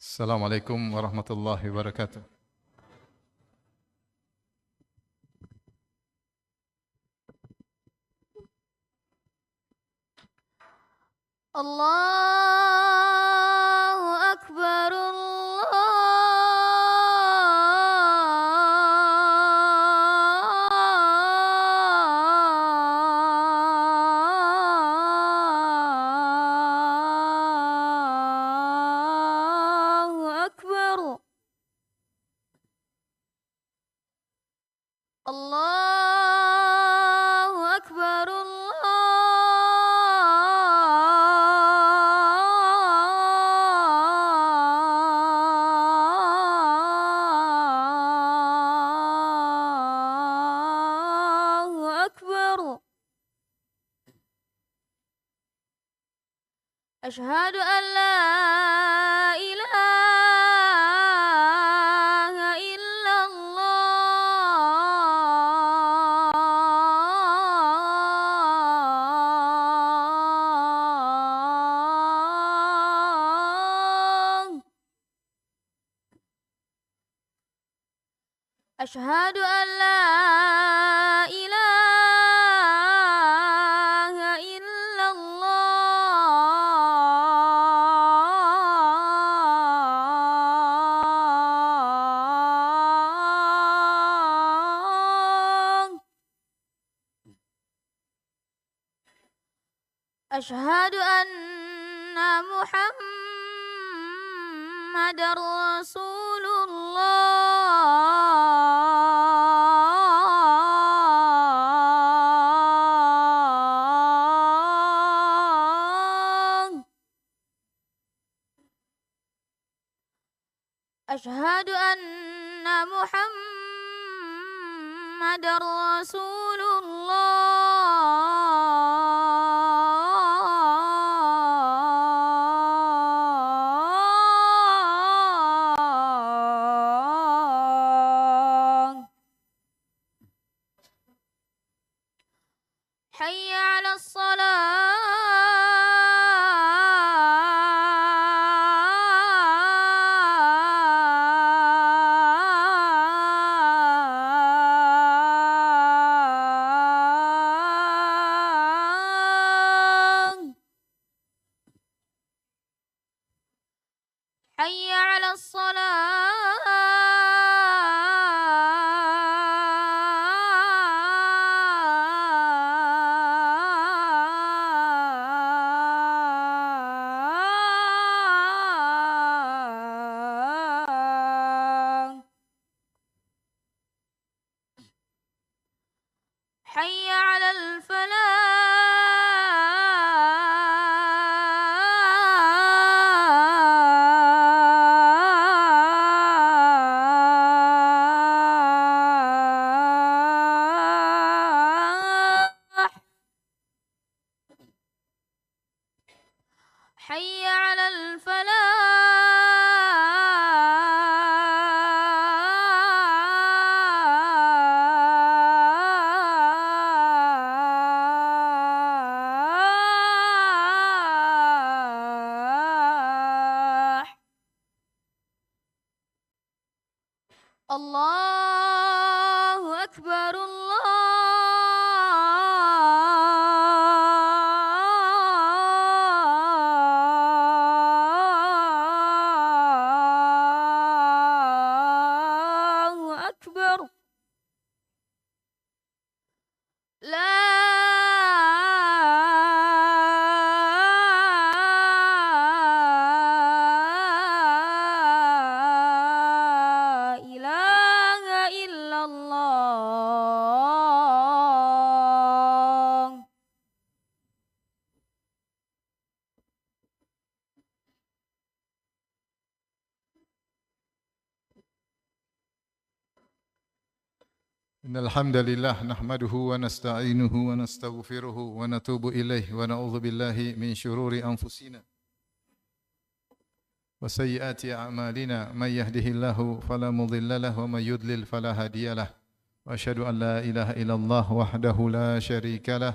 Assalamualaikum warahmatullahi wabarakatuh. Allahu Akbar, Allahu Akbar. Allahu Akbar, Allahu Akbar. Asyhadu an la ilaha illallah. Asyhadu an la ilaha illallah. Asyhadu anna Muhammadar Rasulullah. Asyhadu anna Muhammadar Rasulullah. Hayya 'alas salah. Hayya 'alas salah. Hayya 'alal falah. Hayya 'alal falah. Allahu Akbar, Allahu Akbar. La ilaha illallah. Innal hamdalillah nahmaduhu wa nasta'inuhu wa nastaghfiruhu wa natubu ilaihi wa na'udzu billahi min syururi anfusina wa sayyiati a'malina may yahdihillahu fala mudilla lahu wa may yudlil fala hadiyalah wa asyhadu an la ilaha illallah wahdahu la syarika lah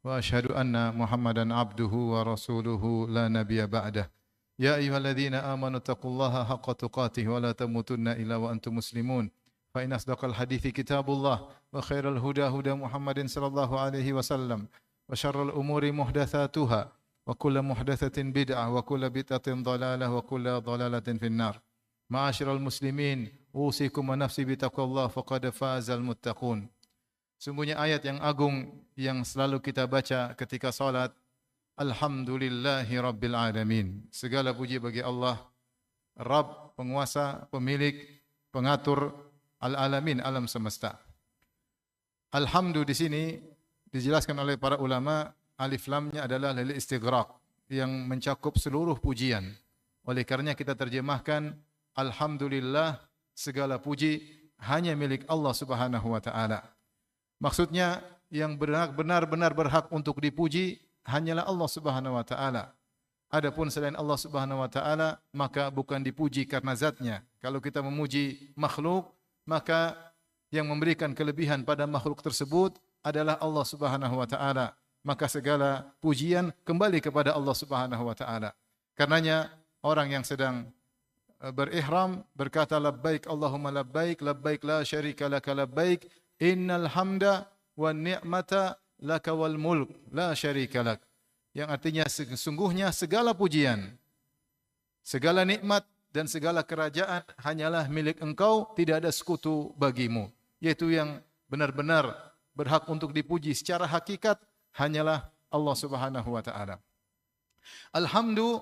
wa asyhadu anna Muhammadan abduhu wa rasuluhu la nabiyya ba'dah. يا أيها الذين آمنوا اتقوا الله حق تقاته ولا تموتن إلا وأنتم مسلمون فإن أصدق الحديث كتاب الله وخير الهدى هدى محمد صلى الله عليه وسلم وشر الأمور محدثاتها وكل محدثة بدعة وكل بدعة ضلالة وكل ضلالة في النار. معاشر المسلمين أوصيكم ونفسي بتقوى الله فقد فاز المتقون. Sungguhnya ayat yang agung yang selalu kita baca ketika salat. Alhamdulillahi Rabbil Alamin. Segala puji bagi Allah, Rabb, penguasa, pemilik, pengatur al-alamin, alam semesta. Alhamdu di sini dijelaskan oleh para ulama, alif lamnya adalah lil istighraq yang mencakup seluruh pujian. Oleh karenanya kita terjemahkan alhamdulillah, segala puji hanya milik Allah Subhanahu wa taala. Maksudnya yang benar-benar berhak untuk dipuji hanyalah Allah Subhanahu wa taala. Adapun selain Allah Subhanahu wa taala maka bukan dipuji karena zatnya. Kalau kita memuji makhluk, maka yang memberikan kelebihan pada makhluk tersebut adalah Allah Subhanahu wa taala. Maka segala pujian kembali kepada Allah Subhanahu wa taala. Karenanya orang yang sedang berihram berkata labbaik Allahumma labbaik, labbaik la syarika laka labbaik, innal hamda wan ni'mata laka wal mulk la syarika lak. Yang artinya sesungguhnya segala pujian, segala nikmat dan segala kerajaan hanyalah milik Engkau, tidak ada sekutu bagimu. Yaitu yang benar-benar berhak untuk dipuji secara hakikat hanyalah Allah Subhanahu wa taala. Alhamdu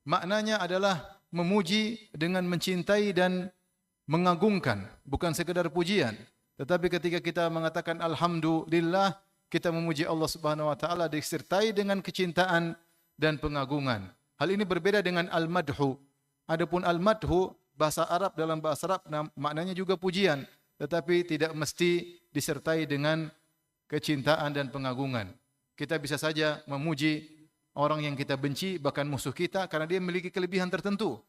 maknanya adalah memuji dengan mencintai dan mengagungkan, bukan sekedar pujian. Tetapi ketika kita mengatakan alhamdulillah, kita memuji Allah Subhanahu wa taala disertai dengan kecintaan dan pengagungan. Hal ini berbeda dengan al-madhu. Adapun al-madhu bahasa Arab, dalam bahasa Arab maknanya juga pujian, tetapi tidak mesti disertai dengan kecintaan dan pengagungan. Kita bisa saja memuji orang yang kita benci, bahkan musuh kita, karena dia memiliki kelebihan tertentu.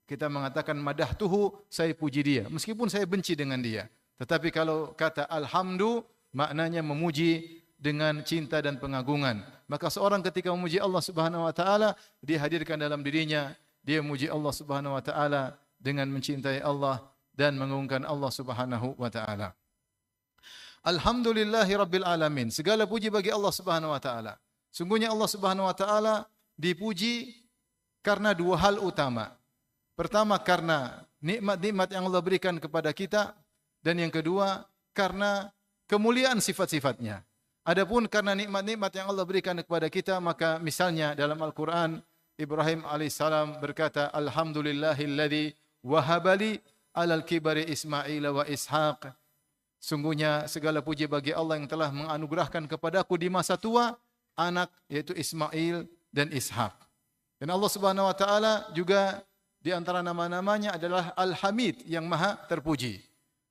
Kita mengatakan madahtuhu, saya puji dia, meskipun saya benci dengan dia. Tetapi kalau kata alhamdu, maknanya memuji dengan cinta dan pengagungan. Maka seorang ketika memuji Allah Subhanahu wa taala, dia hadirkan dalam dirinya, dia memuji Allah Subhanahu wa taala dengan mencintai Allah dan mengagungkan Allah Subhanahu wa taala. Alhamdulillahi Rabbil Alamin. Segala puji bagi Allah Subhanahu wa taala. Sungguhnya Allah Subhanahu wa taala dipuji karena dua hal utama. Pertama karena nikmat-nikmat yang Allah berikan kepada kita, dan yang kedua karena kemuliaan sifat-sifatnya. Adapun karena nikmat-nikmat yang Allah berikan kepada kita, maka misalnya dalam Al-Quran Ibrahim alaihissalam berkata alhamdulillahilladzi wahabali alal kibari Ismail wa Ishaq. Sungguhnya segala puji bagi Allah yang telah menganugerahkan kepadaku di masa tua anak, yaitu Ismail dan Ishaq. Dan Allah Subhanahu wa taala juga di antara nama-namanya adalah Al-Hamid, yang maha terpuji.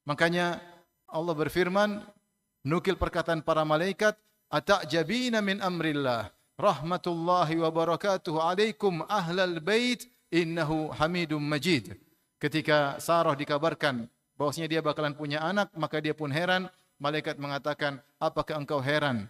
Makanya Allah berfirman, nukil perkataan para malaikat, ata'jabina min amrillah, rahmatullahi wa barakatuhu alaikum ahlal bait, innahu hamidum majid. Ketika Sarah dikabarkan bahwasanya dia bakalan punya anak, maka dia pun heran. Malaikat mengatakan, apakah engkau heran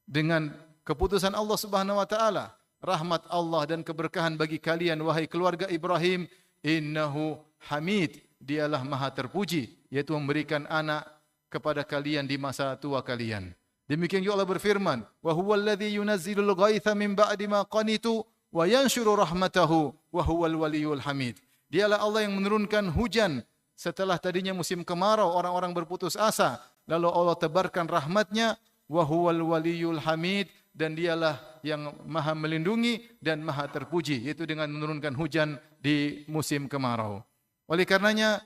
dengan keputusan Allah Subhanahu wa taala? Rahmat Allah dan keberkahan bagi kalian wahai keluarga Ibrahim, innahu hamid, dialah maha terpuji, yaitu memberikan anak kepada kalian di masa tua kalian. Demikian juga Allah berfirman, wa huwal ladzi yunazzilul ghaitha min ba'di ma qanitu wa yanshuru rahmatahu wa huwal waliyul hamid. Dialah Allah yang menurunkan hujan setelah tadinya musim kemarau, orang-orang berputus asa, lalu Allah tebarkan rahmatnya, wa huwal waliyul hamid, dan dialah yang maha melindungi dan maha terpuji, yaitu dengan menurunkan hujan di musim kemarau. Oleh karenanya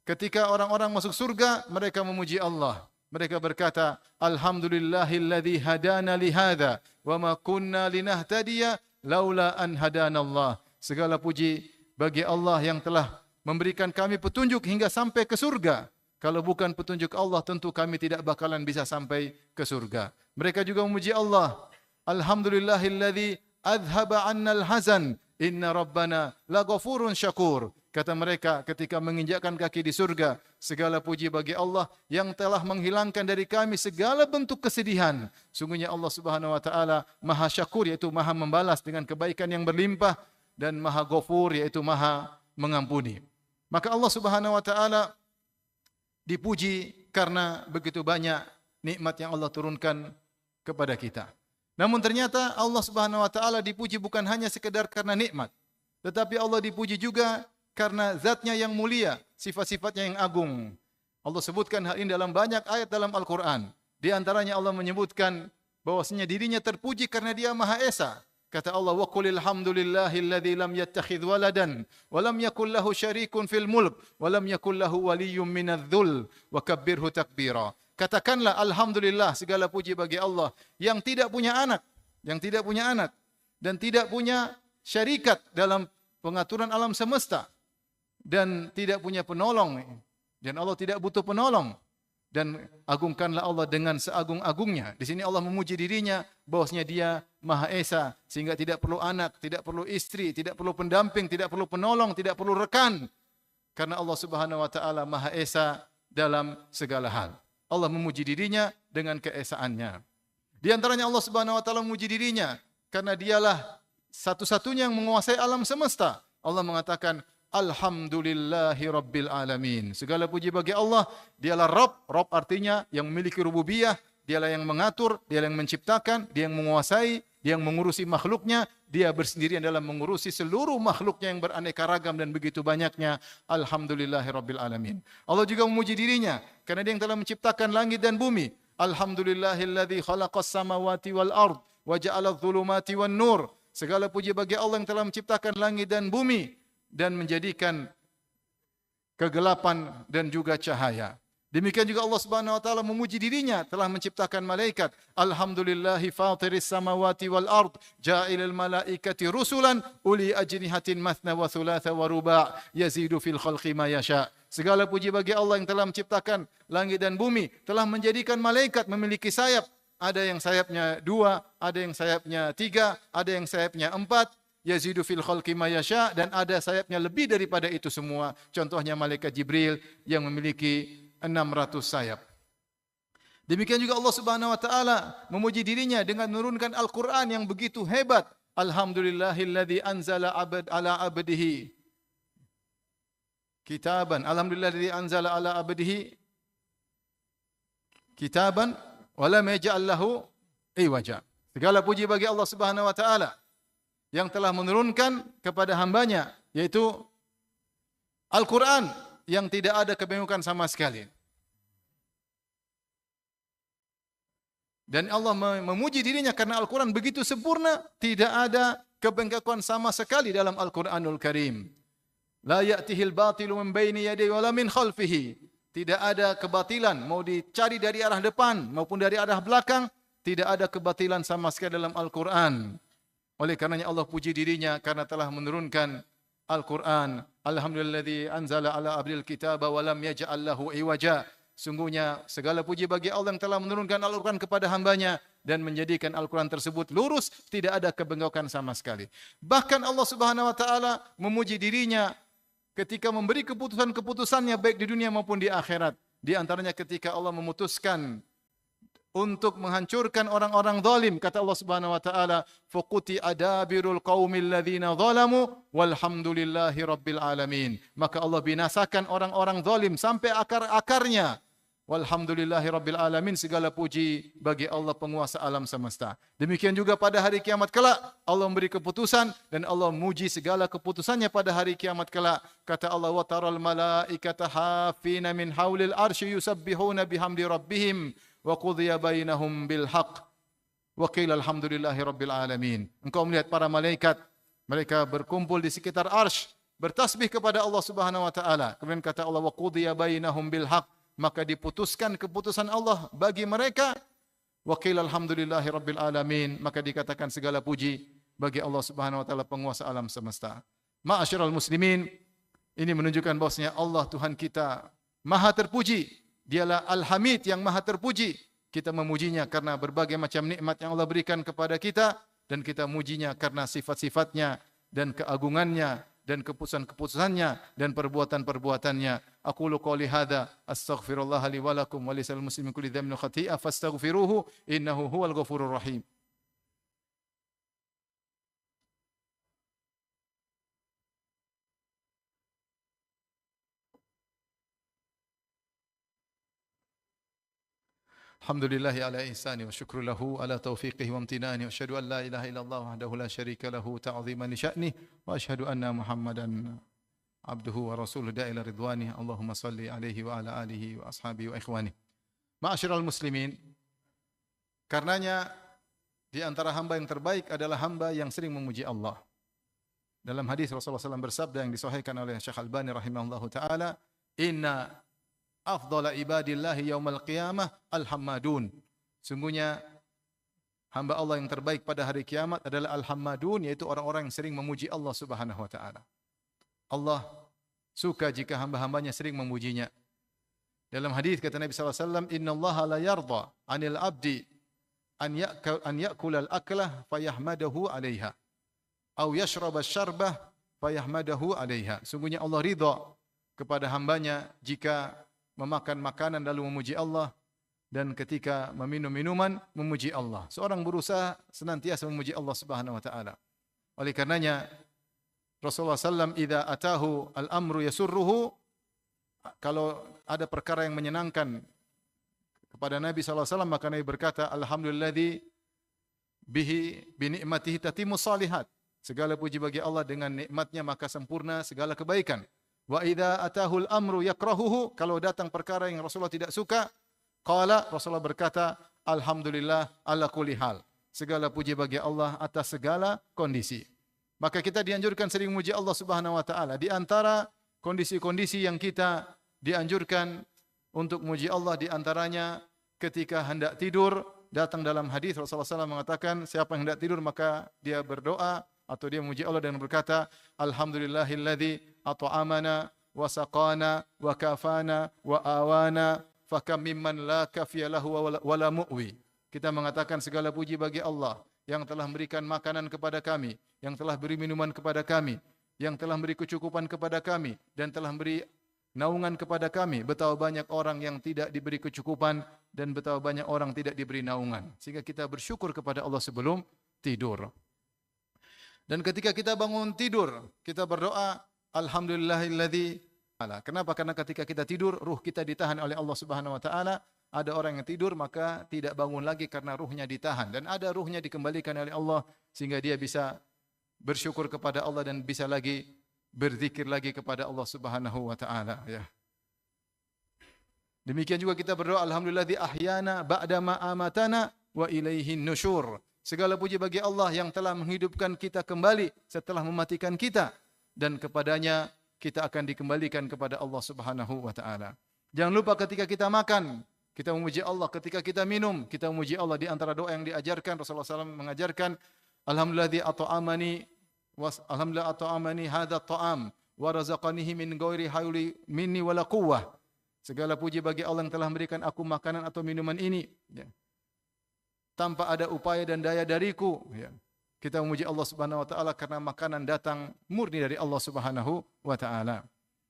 ketika orang-orang masuk surga, mereka memuji Allah. Mereka berkata, alhamdulillahilladzi hadana lihada wa ma kunna linahtadiya laula an hadanallah. Segala puji bagi Allah yang telah memberikan kami petunjuk hingga sampai ke surga. Kalau bukan petunjuk Allah, tentu kami tidak bakalan bisa sampai ke surga. Mereka juga memuji Allah. Alhamdulillahilladzi adhaba 'annal hazan, inna rabbana laghafurun syakur. Kata mereka ketika menginjakkan kaki di surga, segala puji bagi Allah yang telah menghilangkan dari kami segala bentuk kesedihan. Sungguhnya Allah Subhanahu wa taala Maha Syakur, yaitu Maha membalas dengan kebaikan yang berlimpah. dan Maha Ghafur, yaitu Maha mengampuni. Maka Allah Subhanahu wa taala dipuji karena begitu banyak nikmat yang Allah turunkan kepada kita. Namun ternyata Allah Subhanahu wa taala dipuji bukan hanya sekedar karena nikmat, tetapi Allah dipuji juga karena zatnya yang mulia, sifat-sifatnya yang agung. Allah sebutkan hal ini dalam banyak ayat dalam Al-Quran. Di antaranya Allah menyebutkan bahwasanya dirinya terpuji karena Dia Maha Esa. Kata Allah, wa qulil hamdulillahilladzi lam yattakhidh waladan wa lam yakul lahu syarikun fil mulk wa lam yakul lahu waliyyun minadh-dhul wa kabbirhu takbira. Katakanlah alhamdulillah, segala puji bagi Allah yang tidak punya anak, dan tidak punya syarikat dalam pengaturan alam semesta, dan tidak punya penolong, dan Allah tidak butuh penolong. Dan agungkanlah Allah dengan seagung-agungnya. Di sini Allah memuji dirinya bahwasanya Dia Maha Esa, sehingga tidak perlu anak, tidak perlu istri, tidak perlu pendamping, tidak perlu penolong, tidak perlu rekan. Karena Allah Subhanahu wa taala Maha Esa dalam segala hal. Allah memuji dirinya dengan keesaannya. Di antaranya Allah Subhanahu wa taala memuji dirinya karena Dialah satu-satunya yang menguasai alam semesta. Allah mengatakan, alhamdulillahi rabbil alamin. Segala puji bagi Allah. Dialah Rabb. Rabb artinya yang memiliki rububiyah. Dialah yang mengatur, Dialah yang menciptakan, Dia yang menguasai, Dia yang mengurusi makhluknya. Dia bersendirian dalam mengurusi seluruh makhluknya yang beraneka ragam dan begitu banyaknya. Alhamdulillahi rabbil alamin. Allah juga memuji dirinya karena Dia yang telah menciptakan langit dan bumi. Alhamdulillahilladzi khalaqas samawati wal ard wa ja'ala adh-dhulumati wan nur. Segala puji bagi Allah yang telah menciptakan langit dan bumi dan menjadikan kegelapan dan juga cahaya. Demikian juga Allah Subhanahu wa taala memuji dirinya telah menciptakan malaikat. Alhamdulillahi fatiris samawati wal ard ja'ilal malaikati rusulan uli ajnihatin mathna wa thulatha wa ruba' yazidu fil khalqi ma yasha. Segala puji bagi Allah yang telah menciptakan langit dan bumi, telah menjadikan malaikat memiliki sayap. Ada yang sayapnya 2, ada yang sayapnya 3, ada yang sayapnya 4. Yazidu fil khalqi ma yasha, dan ada sayapnya lebih daripada itu semua. Contohnya malaikat Jibril yang memiliki 600 sayap. Demikian juga Allah Subhanahu wa taala memuji dirinya dengan menurunkan Al-Qur'an yang begitu hebat. Alhamdulillahilladzi anzala ala abdihi kitaban. Alhamdulillahilladzi anzala ala abdihi kitaban wa lam yaj'al lahu iwaja. Segala puji bagi Allah Subhanahu wa taala yang telah menurunkan kepada hambanya, yaitu Al-Quran yang tidak ada kebingungan sama sekali. Dan Allah memuji dirinya karena Al-Quran begitu sempurna, tidak ada kebengkakan sama sekali dalam Al-Quranul Karim. La ya'tihil batilu min baini yadayhi wa la min khalfihi. Tidak ada kebatilan, mau dicari dari arah depan maupun dari arah belakang, tidak ada kebatilan sama sekali dalam Al-Quran. Oleh karenanya Allah puji dirinya karena telah menurunkan Al-Quran. Alhamdulilladzi anzala ala abdil kitaba wa lam yaj'al lahu iwaja. Sungguhnya segala puji bagi Allah yang telah menurunkan Al-Quran kepada hambanya dan menjadikan Al-Quran tersebut lurus, tidak ada kebengkakan sama sekali. Bahkan Allah Subhanahu wa taala memuji dirinya ketika memberi keputusan-keputusannya baik di dunia maupun di akhirat. Di antaranya ketika Allah memutuskan untuk menghancurkan orang-orang zalim, kata Allah Subhanahu wa taala, "Fuquti adabirul qaumil ladzina zalamu walhamdulillahi rabbil alamin." Maka Allah binasakan orang-orang zalim sampai akar-akarnya. Walhamdulillahi rabbil alamin, segala puji bagi Allah penguasa alam semesta. Demikian juga pada hari kiamat kelak Allah memberi keputusan dan Allah memuji segala keputusannya pada hari kiamat kelak. Kata Allah, "Wa taral malaikata hafina min haulil arsy yusabbihuna bihamdi rabbihim wa qudiya bainahum bil haqq wa qila alhamdulillahi rabbil alamin." Engkau melihat para malaikat, mereka berkumpul di sekitar arsy, bertasbih kepada Allah Subhanahu wa taala. Kemudian kata Allah, wa qudiya bainahum bil haqq, maka diputuskan keputusan Allah bagi mereka. Wa qila alhamdulillahi rabbil alamin, maka dikatakan segala puji bagi Allah Subhanahu wa taala penguasa alam semesta. Ma'asyiral muslimin, ini menunjukkan bahwasanya Allah Tuhan kita Maha terpuji. Dialah Al-Hamid yang Maha terpuji. Kita memujinya karena berbagai macam nikmat yang Allah berikan kepada kita, dan kita mujinya karena sifat-sifatnya dan keagungannya dan keputusan-keputusannya dan perbuatan-perbuatannya. Aqulu qouli hadza astaghfirullah li wa lakum wa lisal muslimin kulli dhanbin khati'ah fastaghfiruhu innahu huwal ghafurur rahim. Alhamdulillahi ala ihsani wa syukru lahu ala taufiqihi wa amtinani wa asyhadu an la ilaha illallah wahdahu la syarika lahu ta'ziman li sya'nih wa asyhadu anna Muhammadan abduhu wa rasuluhu da'ila ridwanih. Allahumma salli alaihi wa ala alihi wa ashabihi wa ikhwanih. Ma'asyiral muslimin, karenanya di antara hamba yang terbaik adalah hamba yang sering memuji Allah. Dalam hadis Rasulullah SAW bersabda yang disahihkan oleh Syekh Albani rahimahullahu taala, "Inna afdhala ibadillahi yaumal qiyamah al-hammadun." Sungguhnya hamba Allah yang terbaik pada hari kiamat adalah al-hammadun, yaitu orang-orang yang sering memuji Allah Subhanahu wa taala. Allah suka jika hamba-hambanya sering memujinya. Dalam hadis kata Nabi sallallahu alaihi wasallam, "Innallaha la yarda 'anil 'abdi an ya'kula al-aklah fayahmadahu 'alaiha aw yashraba asy-syarbah fayahmadahu 'alaiha." Sungguhnya Allah ridha kepada hambanya jika memakan makanan lalu memuji Allah, dan ketika meminum minuman memuji Allah. Seorang berusaha senantiasa memuji Allah Subhanahu wa taala. Oleh karenanya Rasulullah SAW idza atahu al-amru yasurruhu, kalau ada perkara yang menyenangkan kepada Nabi SAW maka Nabi berkata, alhamdulilladzi bihi bi ni'matihi tatimmus shalihat. Segala puji bagi Allah, dengan nikmatnya maka sempurna segala kebaikan. Wa idza atahul amru yakrahuhu, kalau datang perkara yang Rasulullah tidak suka, qala, Rasulullah berkata, alhamdulillah ala kulli hal. Segala puji bagi Allah atas segala kondisi. Maka kita dianjurkan sering memuji Allah Subhanahu wa taala. Di antara kondisi-kondisi yang kita dianjurkan untuk memuji Allah, di antaranya ketika hendak tidur. Datang dalam hadis Rasulullah SAW mengatakan, siapa yang hendak tidur maka dia berdoa atau dia memuji Allah dengan berkata, alhamdulillahilladzi at'amana wa saqana wa kafana wa awana fakam mimman la kafiya lahu wa la mu'wi. Kita mengatakan segala puji bagi Allah yang telah memberikan makanan kepada kami, yang telah beri minuman kepada kami, yang telah beri kecukupan kepada kami, dan telah beri naungan kepada kami. Betapa banyak orang yang tidak diberi kecukupan dan betapa banyak orang tidak diberi naungan. Sehingga kita bersyukur kepada Allah sebelum tidur. Dan ketika kita bangun tidur, kita berdoa, alhamdulillahilladzi. Kenapa? Karena ketika kita tidur, ruh kita ditahan oleh Allah Subhanahu wa taala. Ada orang yang tidur maka tidak bangun lagi karena ruhnya ditahan, dan ada ruhnya dikembalikan oleh Allah sehingga dia bisa bersyukur kepada Allah dan bisa lagi berzikir lagi kepada Allah Subhanahu wa taala, ya. Demikian juga kita berdoa, alhamdulilladzi ahyana ba'da ma amatana wa ilaihin nusyur. Segala puji bagi Allah yang telah menghidupkan kita kembali setelah mematikan kita, dan kepadanya kita akan dikembalikan kepada Allah Subhanahu wa taala. Jangan lupa ketika kita makan, kita memuji Allah. Ketika kita minum, kita memuji Allah. Di antara doa yang diajarkan, Rasulullah SAW mengajarkan, alhamdulilladzi at'amani hadza ta'am wa razaqanihi min ghairi hauli minni wala quwwah. Segala puji bagi Allah yang telah memberikan aku makanan atau minuman ini, ya, tanpa ada upaya dan daya dariku, ya. Kita memuji Allah Subhanahu wa taala karena makanan datang murni dari Allah Subhanahu wa taala.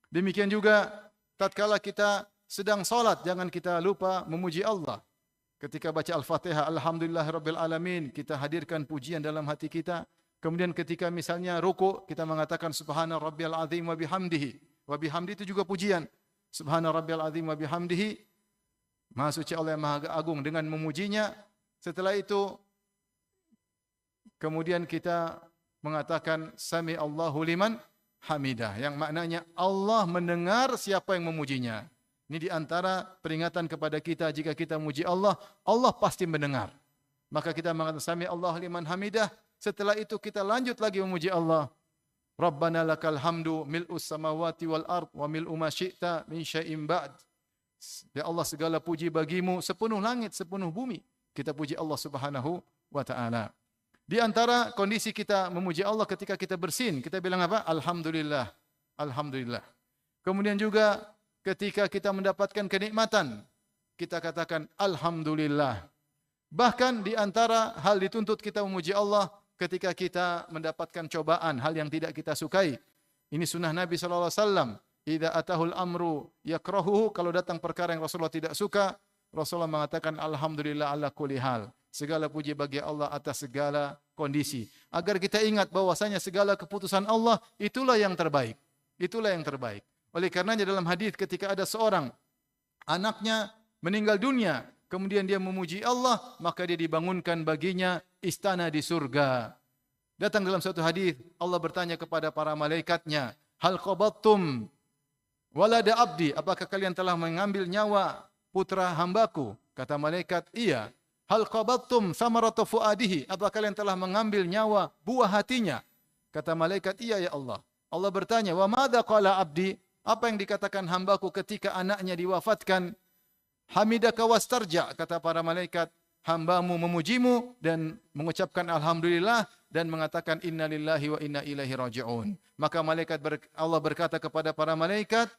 Demikian juga tatkala kita sedang salat, jangan kita lupa memuji Allah. Ketika baca Al-Fatihah, alhamdulillahirabbil alamin, kita hadirkan pujian dalam hati kita. Kemudian ketika misalnya ruku, kita mengatakan subhana rabbiyal azim wa bihamdihi. Wa bihamdi itu juga pujian. Subhana rabbiyal azim wa bihamdihi. Maha suci Allah yang maha agung, dengan memujinya. Setelah itu kemudian kita mengatakan sami Allahu liman hamidah, yang maknanya Allah mendengar siapa yang memujinya. Ini di antara peringatan kepada kita, jika kita memuji Allah, Allah pasti mendengar. Maka kita mengatakan sami Allahu liman hamidah. Setelah itu kita lanjut lagi memuji Allah. Rabbana lakal hamdu mil'us samawati wal ard wa mil'u ma syi'ta min syai'in ba'd. Ya Allah, segala puji bagimu sepenuh langit, sepenuh bumi. Kita puji Allah Subhanahu wa taala. Di antara kondisi kita memuji Allah ketika kita bersin, kita bilang apa? Alhamdulillah. Alhamdulillah. Kemudian juga ketika kita mendapatkan kenikmatan, kita katakan alhamdulillah. Bahkan di antara hal dituntut kita memuji Allah ketika kita mendapatkan cobaan, hal yang tidak kita sukai. Ini sunnah Nabi sallallahu alaihi wasallam. Idza atahul amru yakrahuhu, kalau datang perkara yang Rasulullah tidak suka, Rasulullah mengatakan alhamdulillah ala kulli hal. Segala puji bagi Allah atas segala kondisi. Agar kita ingat bahwasanya segala keputusan Allah itulah yang terbaik. Itulah yang terbaik. Oleh karenanya dalam hadis ketika ada seorang anaknya meninggal dunia, kemudian dia memuji Allah, maka dia dibangunkan baginya istana di surga. Datang dalam suatu hadis, Allah bertanya kepada para malaikatnya, hal qabattum walada abdi, apakah kalian telah mengambil nyawa putra hambaku? Kata malaikat, iya. Hal qabattum samarata fuadihi, apakah kalian telah mengambil nyawa buah hatinya? Kata malaikat, iya ya Allah. Allah bertanya, wa madza qala abdi, apa yang dikatakan hambaku ketika anaknya diwafatkan? Hamidaka wastarja, kata para malaikat, hambamu memujimu dan mengucapkan alhamdulillah dan mengatakan inna lillahi wa inna ilaihi raji'un. Maka Allah berkata kepada para malaikat,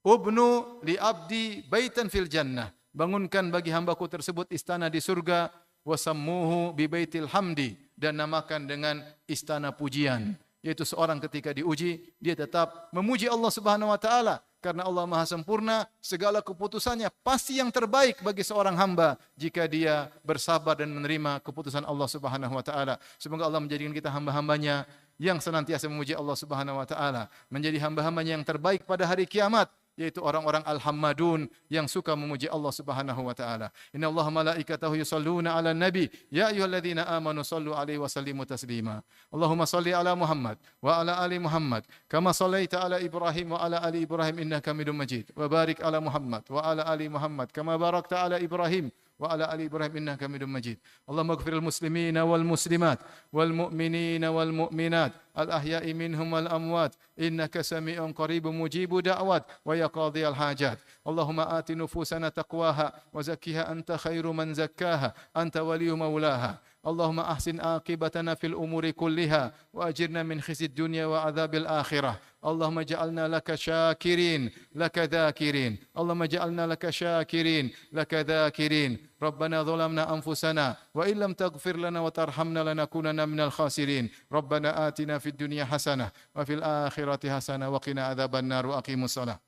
ubnu li abdi baitan fil jannah, bangunkan bagi hambaku tersebut istana di surga, wasammuhu bi baitil hamdi, dan namakan dengan istana pujian. Yaitu seorang ketika diuji, dia tetap memuji Allah Subhanahu wa taala karena Allah Maha sempurna, segala keputusannya pasti yang terbaik bagi seorang hamba jika dia bersabar dan menerima keputusan Allah Subhanahu wa taala. Semoga Allah menjadikan kita hamba-hambanya yang senantiasa memuji Allah Subhanahu wa taala, menjadi hamba-hambanya yang terbaik pada hari kiamat, yaitu orang-orang al-hammadun yang suka memuji Allah Subhanahu wa taala. Inna Allaha malaikatahu yusalluna 'alan nabi ya ayyuhalladzina amanu sallu 'alaihi wa sallimu taslima. Allahumma salli 'ala Muhammad wa 'ala ali Muhammad kama sallaita 'ala Ibrahim wa 'ala ali Ibrahim innaka Hamidum Majid. Wa barik 'ala Muhammad wa 'ala ali Muhammad kama barakta 'ala Ibrahim wa 'ala ali Ibrahim innaka Hamidum Majid. Allahumma ighfiril muslimina wal muslimat wal mu'minina wal mu'minat al ahya'i minhum wal amwat innaka sami'un qaribun mujibu da'wat wa ya qadhiyal hajat. Allahumma ati nufusana taqwaha wa zakkiha anta khairu man zakkaha anta waliyyu maulaha. Allahumma ahsin aqibatana fil umuri kulliha wa ajirna min khizyid dunya wa adzabil akhirah. Allahumma ja'alna laka syakirin laka dhakirin. Allahumma ja'alna laka syakirin laka dhakirin. Rabbana zalamna anfusana wa illam taghfir lana wa tarhamna lanakunanna minal khasirin. Rabbana atina fid dunya hasanah wa fil akhirati hasanah wa qina adzaban nar wa aqimus shalah.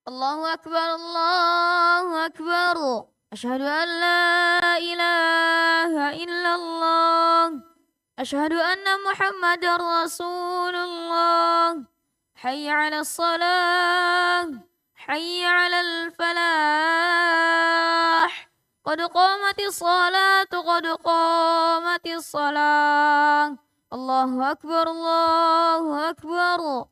Allahu akbar, Allahu akbar. Asyhadu an la ilaha illallah. Asyhadu anna Muhammadar Rasulullah. Hayya 'alas salah. Hayya 'alal falah. Qad qamatis salatu, qad qamatis salah. Allahu akbar, Allahu akbar.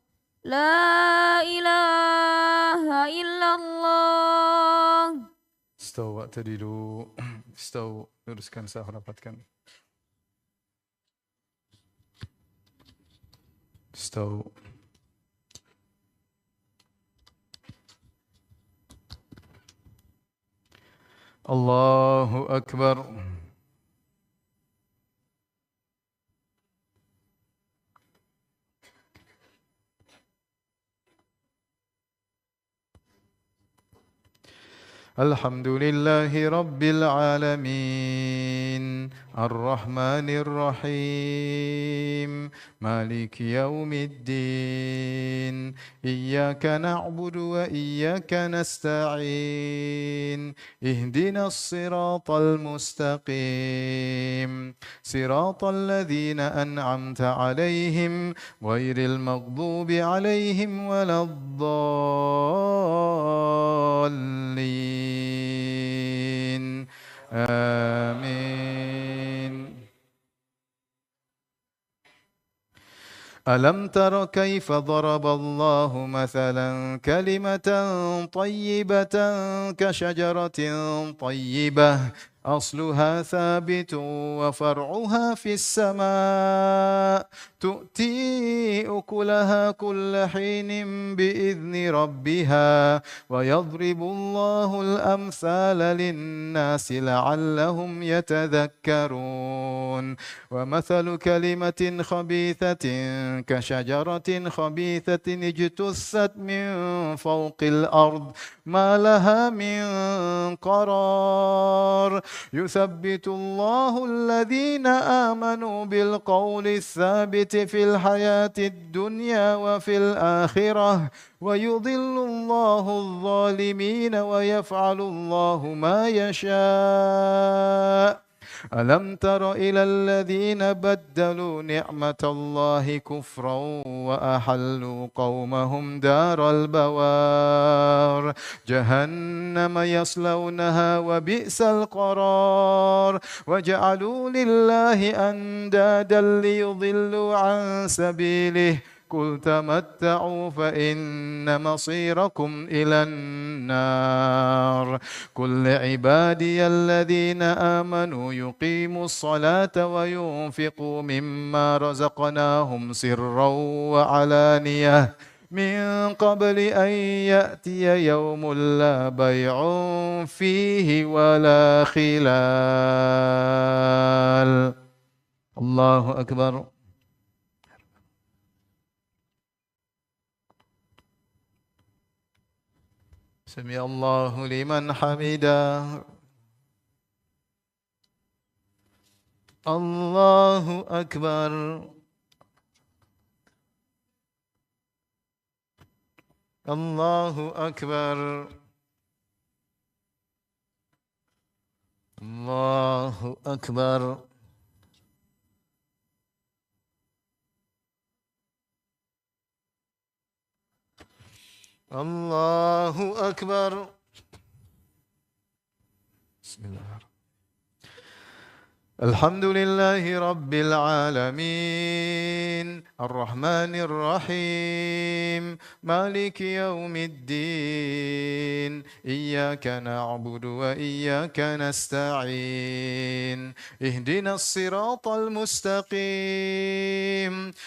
La ilaha illallah. Istaw wa'tadilu. Istaw, luruskan sah, rapatkan. Istaw. Allahu akbar. Alhamdulillahi Rabbil Alamin Ar-Rahmanir Rahim Maliki Yawmiddin Iyyaka na'budu wa iyyaka nasta'in Ihdinas siratal mustaqim Siratal ladzina an'amta 'alaihim ghairil maghdubi 'alaihim waladdallin آمين ألم تر كيف ضرب الله مثلا كلمة طيبة كشجرة طيبة أصلها ثابت وفرعها في السماء تؤتي أكلها كل حين بإذن ربها ويضرب الله الأمثال للناس لعلهم يتذكرون ومثل كلمة خبيثة كشجرة خبيثة اجتثت من فوق الأرض ما لها من قرار يثبت الله الذين آمنوا بالقول الثابت في الحياة الدنيا وفي الآخرة ويضل الله الظالمين ويفعل الله ما يشاء ألم تر إلى الذين بدلوا نعمة الله كفرا وأحلوا قومهم دار البوار جهنم يصلونها وبئس القرار وجعلوا لله أندادا ليضلوا عن سبيله قل تمتعوا فإن مصيركم إلى النار قل لعبادي الذين آمنوا يقيموا الصلاة وينفقوا مما رزقناهم سرا وعلانية من قبل أن يأتي يوم لا بيع فيه ولا خلال. الله أكبر. سمع الله لمن حمده. الله أكبر. الله أكبر. الله أكبر. الله أكبر. بسم الله. الحمد لله رب العالمين الرحمن الرحيم مالك يوم الدين إياك نعبد وإياك نستعين اهدنا الصراط المستقيم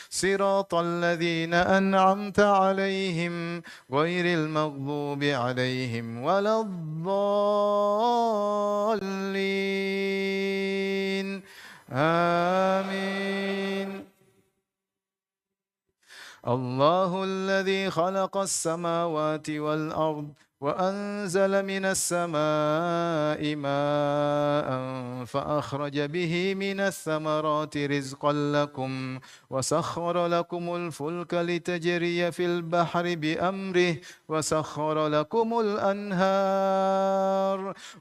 صراط الذين أنعمت عليهم غير المغضوب عليهم ولا الضالين آمين. الله الذي خلق السماوات والأرض وأنزل من السماء ماء فأخرج به من الثمرات رزقا لكم وسخر لكم الفلك لتجري في البحر بأمره وسخر لكم الأنهار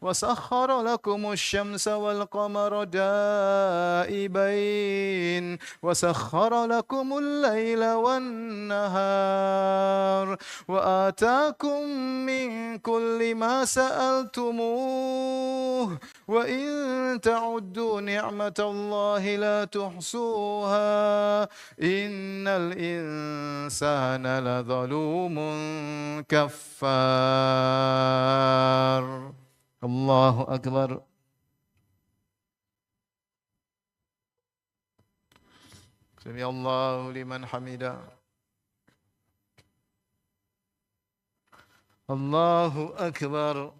وسخر لكم الشمس والقمر دائبين وسخر لكم الليل والنهار وآتاكم من كل ما سألتموه وإن تعدوا نعمة الله لا تحصوها إن الإنسان لظلوم كفار. الله أكبر. سمع الله لمن حمده. الله أكبر.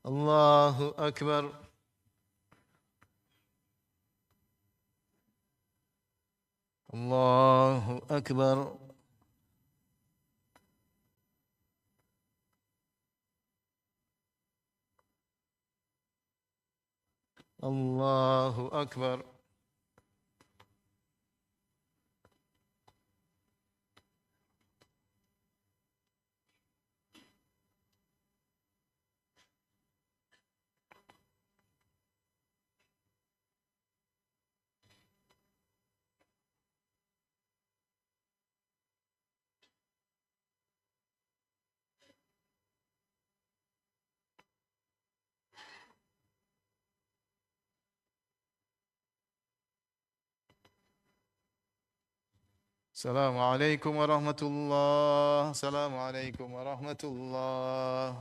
الله أكبر. الله أكبر. الله أكبر. السلام عليكم ورحمة الله. السلام عليكم ورحمة الله.